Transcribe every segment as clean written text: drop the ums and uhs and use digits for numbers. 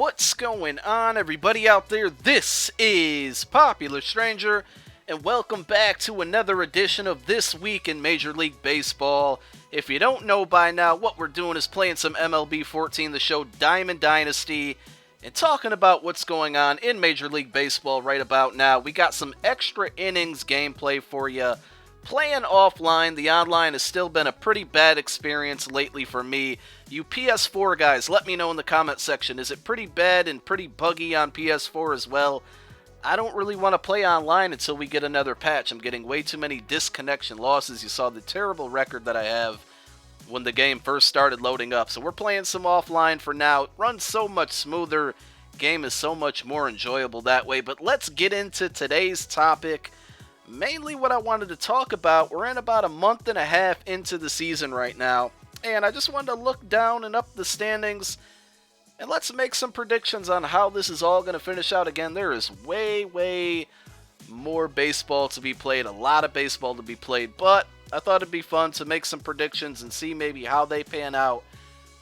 What's going on, everybody out there? This is Popular Stranger, and welcome back to another edition of This Week in Major League Baseball. If you don't know by now, what we're doing is playing some MLB 14, the show Diamond Dynasty, and talking about what's going on in Major League Baseball right about now. We got some extra innings gameplay for you. Playing offline, the online has still been a pretty bad experience lately for me. You PS4 guys, let me know in the comment section. Is it pretty bad and pretty buggy on PS4 as well? I don't really want to play online until we get another patch. I'm getting way too many disconnection losses. You saw the terrible record that I have when the game first started loading up. So we're playing some offline for now. It runs so much smoother. Game is so much more enjoyable that way. But let's get into today's topic. Mainly what I wanted to talk about, we're in about a month and a half into the season right now, and I just wanted to look down and up the standings, and let's make some predictions on how this is all going to finish out. Again, there is way more baseball to be played, a lot of baseball to be played, but I thought it'd be fun to make some predictions and see maybe how they pan out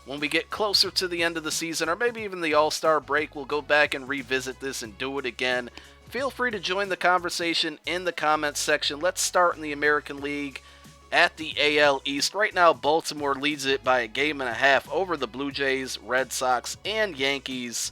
when we get closer to the end of the season, or maybe even the All-Star break. We'll go back and revisit this and do it again. Feel free to join the conversation in the comments section. Let's start in the American League at the AL East. Right now, Baltimore leads it by a game and a half over the Blue Jays, Red Sox, and Yankees.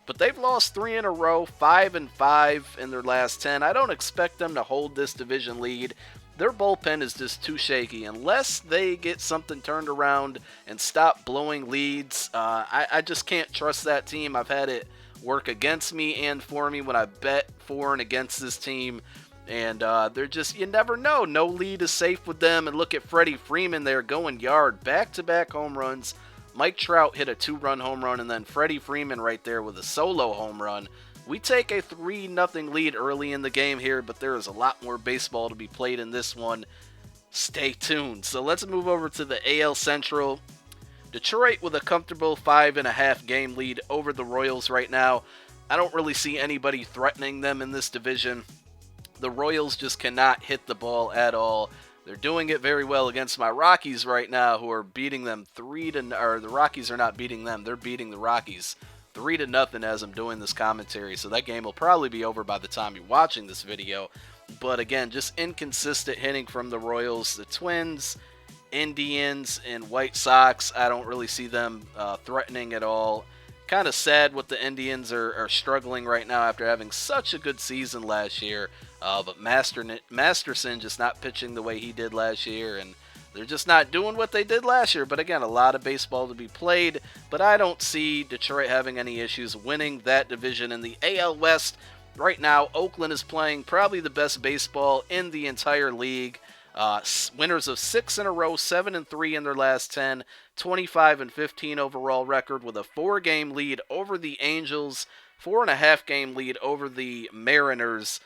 But they've lost 3 in a row, 5-5 in their last 10. I don't expect them to hold this division lead. Their bullpen is just too shaky. Unless they get something turned around and stop blowing leads, I just can't trust that team. I've had it work against me and for me when I bet for and against this team, and they're just, you never know. No lead is safe with them. And look at Freddie Freeman there going yard, back-to-back home runs. Mike Trout hit a 2-run home run, and then Freddie Freeman right there with a solo home run. We take a 3-0 lead early in the game here, but there is a lot more baseball to be played in this one. Stay tuned. So let's move over to the AL Central. Detroit with a comfortable 5.5 game lead over the Royals right now. I don't really see anybody threatening them in this division. The Royals just cannot hit the ball at all. They're doing it very well against my Rockies right now, who are beating them the Rockies are not beating them. They're beating the Rockies 3-0 as I'm doing this commentary. So that game will probably be over by the time you're watching this video. But again, just inconsistent hitting from the Royals. The Twins, Indians, and White Sox, I don't really see them threatening at all. Kind of sad what the Indians are struggling right now after having such a good season last year. But Masterson just not pitching the way he did last year, and they're just not doing what they did last year. But again, a lot of baseball to be played, but I don't see Detroit having any issues winning that division. In the AL West, right now, Oakland is playing probably the best baseball in the entire league. Winners of 6 in a row, 7-3 in their last 10, 25-15 overall record with a 4-game lead over the Angels, 4.5-game lead over the Mariners.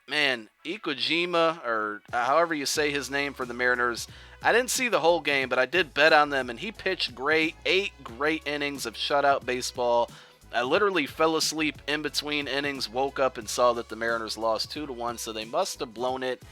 Man, Ikujima, or however you say his name for the Mariners, I didn't see the whole game, but I did bet on them, and he pitched great. 8 great innings of shutout baseball. I literally fell asleep in between innings, woke up and saw that the Mariners lost 2-1, so they must have blown it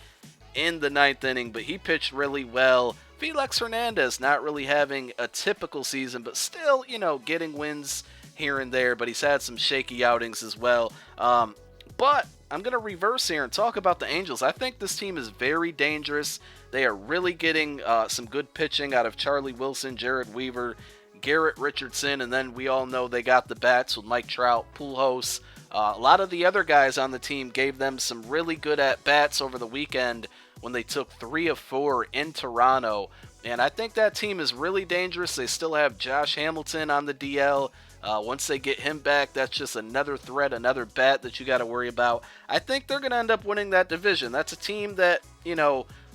in the 9th inning, but he pitched really well. Felix Hernandez not really having a typical season, but still, getting wins here and there, but he's had some shaky outings as well. But I'm going to reverse here and talk about the Angels. I think this team is very dangerous. They are really getting some good pitching out of Charlie Wilson, Jared Weaver, Garrett Richardson, and then we all know they got the bats with Mike Trout, Pujols. A lot of the other guys on the team gave them some really good at-bats over the weekend when they took 3 of 4 in Toronto. And I think that team is really dangerous. They still have Josh Hamilton on the DL. Once they get him back, that's just another threat, another bat that you got to worry about. I think they're going to end up winning that division. That's a team that,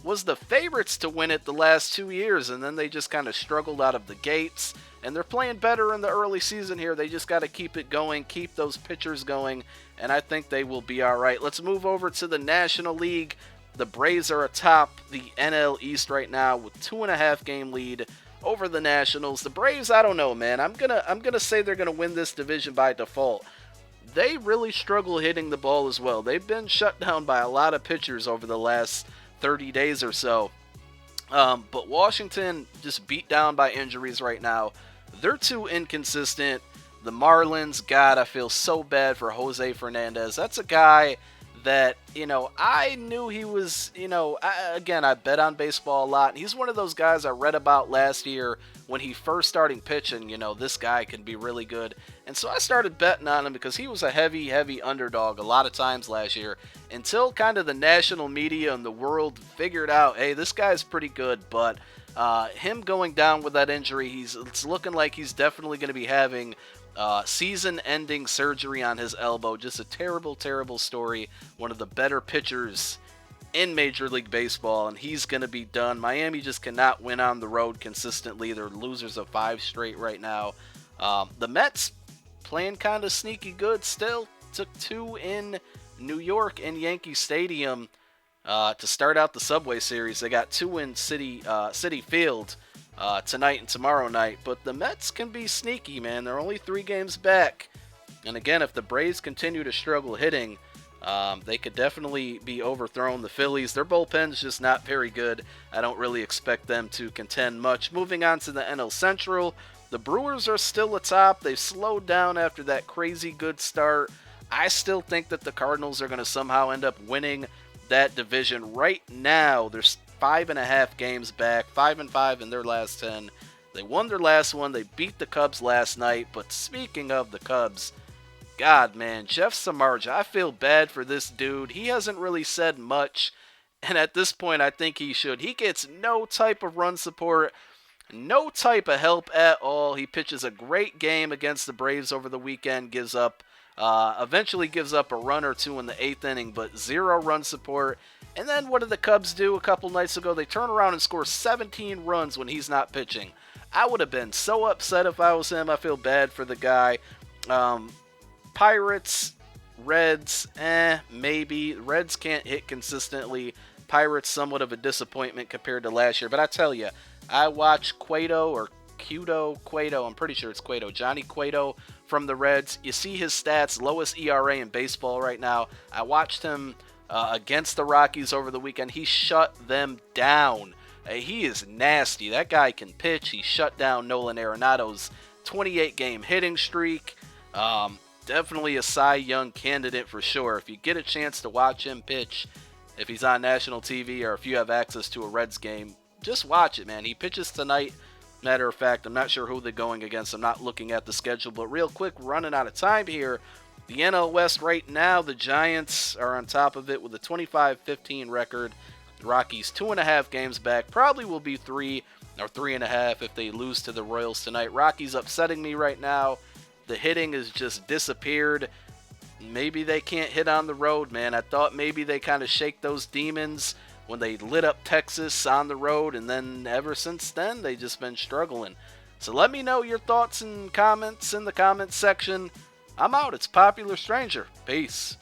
was the favorites to win it the last 2 years, and then they just kind of struggled out of the gates. And they're playing better in the early season here. They just got to keep it going, keep those pitchers going, and I think they will be all right. Let's move over to the National League. The Braves are atop the NL East right now with 2.5 game lead over the Nationals. The Braves, I don't know, man. I'm gonna say they're gonna win this division by default. They really struggle hitting the ball as well. They've been shut down by a lot of pitchers over the last 30 days or so. But Washington just beat down by injuries right now. They're too inconsistent. The Marlins, God, I feel so bad for Jose Fernandez. That's a guy that, I knew he was, I bet on baseball a lot. He's one of those guys I read about last year when he first started pitching. This guy can be really good. And so I started betting on him because he was a heavy, heavy underdog a lot of times last year until kind of the national media and the world figured out, hey, this guy's pretty good. But him going down with that injury, it's looking like he's definitely going to be having season-ending surgery on his elbow. Just a terrible, terrible story. One of the better pitchers in Major League Baseball, and he's going to be done. Miami just cannot win on the road consistently. They're losers of 5 straight right now. The Mets playing kind of sneaky good still. Took 2 in New York in Yankee Stadium to start out the Subway Series. They got 2 in Citi Field tonight and tomorrow night. But the Mets can be sneaky, man. They're only 3 games back. And again, if the Braves continue to struggle hitting, they could definitely be overthrown. The Phillies, their bullpen's just not very good. I don't really expect them to contend much. Moving on to the NL Central, the Brewers are still atop. They've slowed down after that crazy good start. I still think that the Cardinals are going to somehow end up winning that division. Right now, they're 5.5 games back, 5-5 in their last 10. They won their last one. They beat the Cubs last night. But speaking of the Cubs, God, man, Jeff Samardzija, I feel bad for this dude. He hasn't really said much, and at this point, I think he should. He gets no type of run support, no type of help at all. He pitches a great game against the Braves over the weekend, eventually gives up a run or 2 in the 8th inning, but 0 run support. And then what did the Cubs do a couple nights ago? They turn around and score 17 runs when he's not pitching. I would have been so upset if I was him. I feel bad for the guy. Pirates, Reds, maybe. Reds can't hit consistently. Pirates, somewhat of a disappointment compared to last year. But I tell you, I watched Cueto, I'm pretty sure it's Cueto, Johnny Cueto from the Reds. You see his stats, lowest ERA in baseball right now. I watched him against the Rockies over the weekend. He shut them down. He is nasty. That guy can pitch. He shut down Nolan Arenado's 28-game hitting streak. Definitely a Cy Young candidate for sure. If you get a chance to watch him pitch, if he's on national TV or if you have access to a Reds game, just watch it, man. He pitches tonight. Matter of fact, I'm not sure who they're going against. I'm not looking at the schedule, but real quick, running out of time here. The NL West right now, the Giants are on top of it with a 25-15 record. The Rockies 2.5 games back. Probably will be 3 or 3.5 if they lose to the Royals tonight. Rockies upsetting me right now. The hitting has just disappeared. Maybe they can't hit on the road, man. I thought maybe they kind of shake those demons when they lit up Texas on the road, and then ever since then, they've just been struggling. So let me know your thoughts and comments in the comments section. I'm out. It's Popular Stranger. Peace.